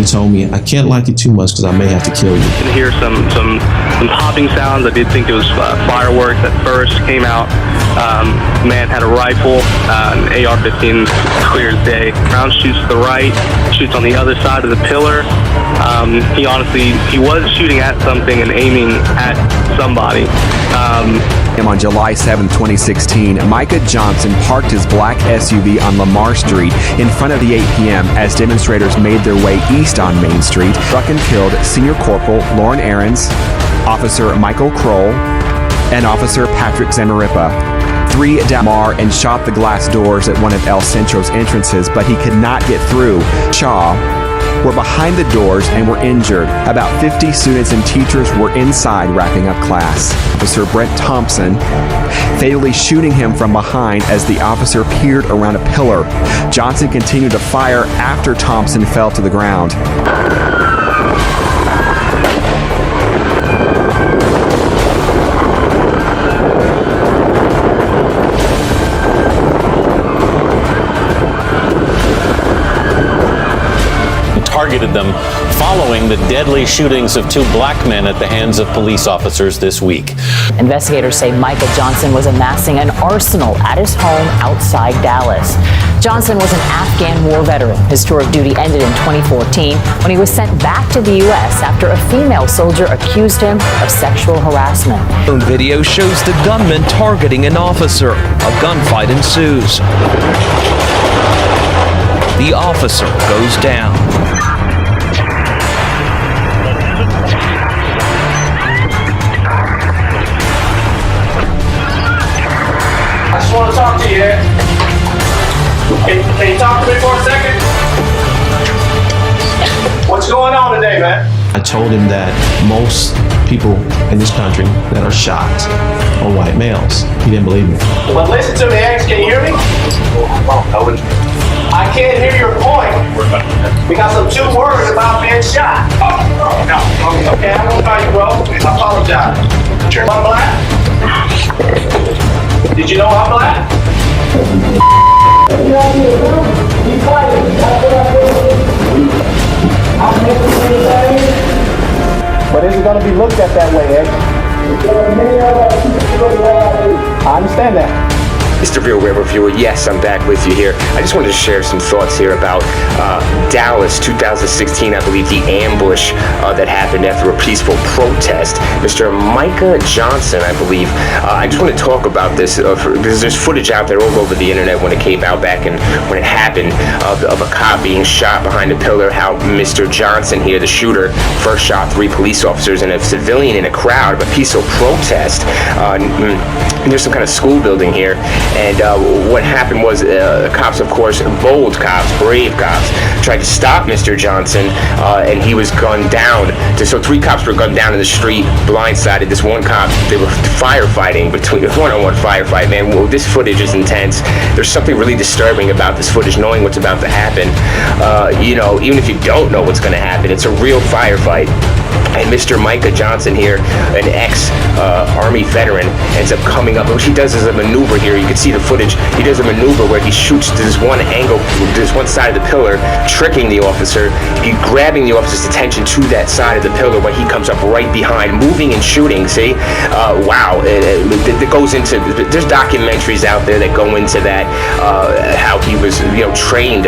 he told me, I can't like it too much because I may have to kill you. You can hear some popping sounds. I did think it was fireworks at first. Came out. Man had a rifle, an AR-15, clear as day. Round shoots to the right, shoots on the other side of the pillar. He was shooting at something and aiming at somebody. On July 7, 2016, Micah Johnson parked his black SUV on Lamar Street in front of the 8 p.m. as demonstrators made their way east on Main Street. Struck and killed Senior Corporal Lauren Ahrens, Officer Michael Kroll, and Officer Patrick Zamarripa. 3 Damar and shot the glass doors at one of El Centro's entrances, but he could not get through. Shaw were behind the doors and were injured. About 50 students and teachers were inside wrapping up class. Officer Brent Thompson fatally shooting him from behind as the officer peered around a pillar. Johnson continued to fire after Thompson fell to the ground. Targeted them following the deadly shootings of 2 black men at the hands of police officers this week. Investigators say Micah Johnson was amassing an arsenal at his home outside Dallas. Johnson was an Afghan war veteran. His tour of duty ended in 2014 when he was sent back to the U.S. after a female soldier accused him of sexual harassment. Video shows the gunman targeting an officer. A gunfight ensues. The officer goes down. I just want to talk to you. Can you talk to me for a second? What's going on today, man? I told him that most people in this country that are shot are white males. He didn't believe me. But listen to me, X. Can you hear me? I can't hear your point because I'm too worried about being shot. Okay, I'm gonna call you, bro. I apologize. I'm black. Did you know I'm black? But is it going to be looked at that way, Ed? I understand that. Mr. Real Rare Reviewer, yes, I'm back with you here. I just wanted to share some thoughts here about Dallas 2016, I believe, the ambush that happened after a peaceful protest. Mr. Micah Johnson, I believe. I just want to talk about this because there's footage out there all over the internet when it came out back and when it happened of a cop being shot behind a pillar, how Mr. Johnson here, the shooter, first shot 3 police officers and a civilian in a crowd of a peaceful protest. There's some kind of school building here. And what happened was cops, of course, bold cops, brave cops, tried to stop Mr. Johnson, and he was gunned down. So 3 cops were gunned down in the street, blindsided. This one cop, they were firefighting, one-on-one firefight, man. Well, this footage is intense. There's something really disturbing about this footage, knowing what's about to happen. Even if you don't know what's going to happen, it's a real firefight. And Mr. Micah Johnson here, an ex-Army veteran, ends up coming up. What he does is a maneuver here. You can see the footage. He does a maneuver where he shoots to this one angle, this one side of the pillar, tricking the officer, grabbing the officer's attention to that side of the pillar when he comes up right behind, moving and shooting. See? Wow. It goes into, there's documentaries out there that go into that, how he was, training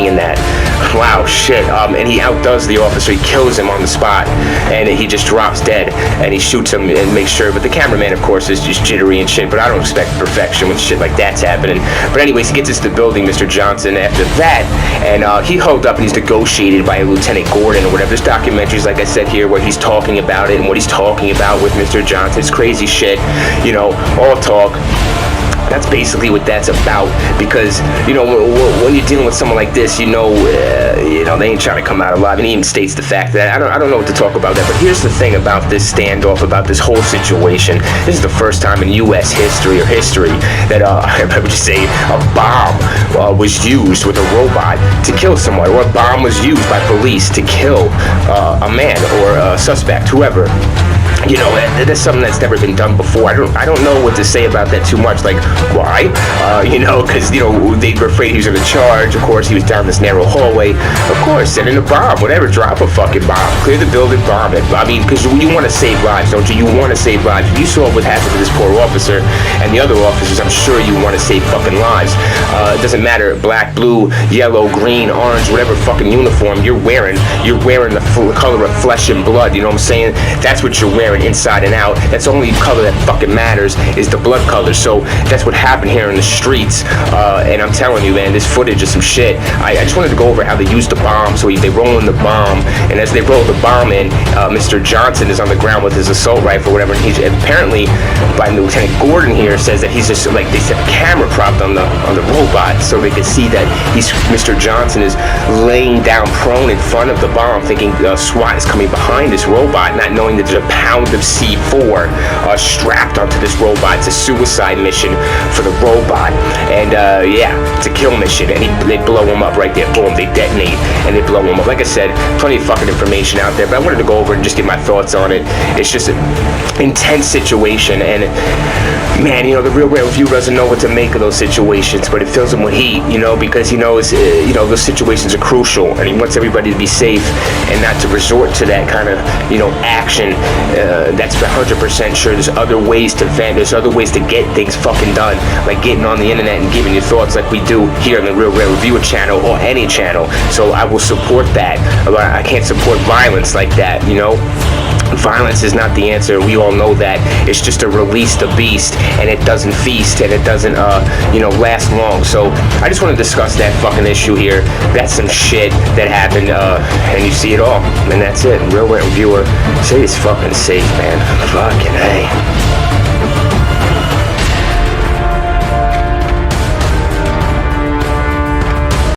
in that. Wow, shit. And he outdoes the officer. He kills him on the spot. And he just drops dead, and he shoots him and makes sure. But the cameraman, of course, is just jittery and shit. But I don't expect perfection when shit like that's happening. But anyways, he gets us to the building, Mr. Johnson, after that, and he held up and he's negotiated by Lieutenant Gordon or whatever. There's documentaries, like I said here, where he's talking about it and what he's talking about with Mr. Johnson. It's crazy shit, all talk. That's basically what that's about, because when you're dealing with someone like this, they ain't trying to come out alive. And he even states the fact that I don't know what to talk about that. But here's the thing about this standoff, about this whole situation. This is the first time in U.S. history that I would just say a bomb was used with a robot to kill someone, or a bomb was used by police to kill a man or a suspect, whoever. You know, that's something that's never been done before. I don't know what to say about that too much. Like, why? You know, because, you know, they were afraid he was going to charge. Of course, he was down this narrow hallway. Of course, send in a bomb, whatever. Drop a fucking bomb. Clear the building, bomb it. I mean, because you want to save lives, don't you? You want to save lives. You saw what happened to this poor officer and the other officers. I'm sure you want to save fucking lives. It doesn't matter, black, blue, yellow, green, orange, whatever fucking uniform you're wearing the color of flesh and blood. You know what I'm saying? That's what you're wearing inside and out. That's the only color that fucking matters is the blood color. So that's what happened here in the streets. And I'm telling you, man, this footage is some shit. I just wanted to go over how they used the bomb. So they roll in the bomb, and as they roll the bomb in, Mr. Johnson is on the ground with his assault rifle, whatever. And he's apparently, by Lieutenant Gordon here, says that he's just like, they set a camera propped on the robot so they can see that Mr. Johnson is laying down prone in front of the bomb, thinking SWAT is coming behind this robot, not knowing that there's a pound of C4 strapped onto this robot. It's a suicide mission for the robot, and yeah, it's a kill mission. And they blow him up right there. Boom, they detonate and they blow him up. Like I said, plenty of fucking information out there, but I wanted to go over and just get my thoughts on it. It's just an intense situation, and man, you know, the Real Review doesn't know what to make of those situations, but it fills him with heat, you know, because he knows, you know, those situations are crucial, and he wants everybody to be safe and not to resort to that kind of, you know, action. That's 100% sure. There's other ways to vent. There's other ways to get things fucking done, like getting on the internet and giving your thoughts like we do here on the Real Review channel or any channel. So I will support that. I can't support violence like that, you know. Violence is not the answer. We all know that. It's just to release the beast, and it doesn't feast, and it doesn't, you know, last long. So I just want to discuss that fucking issue here. That's some shit that happened, and you see it all. And that's it. Real Reviewer, say it's fucking safe, man. Fucking hey.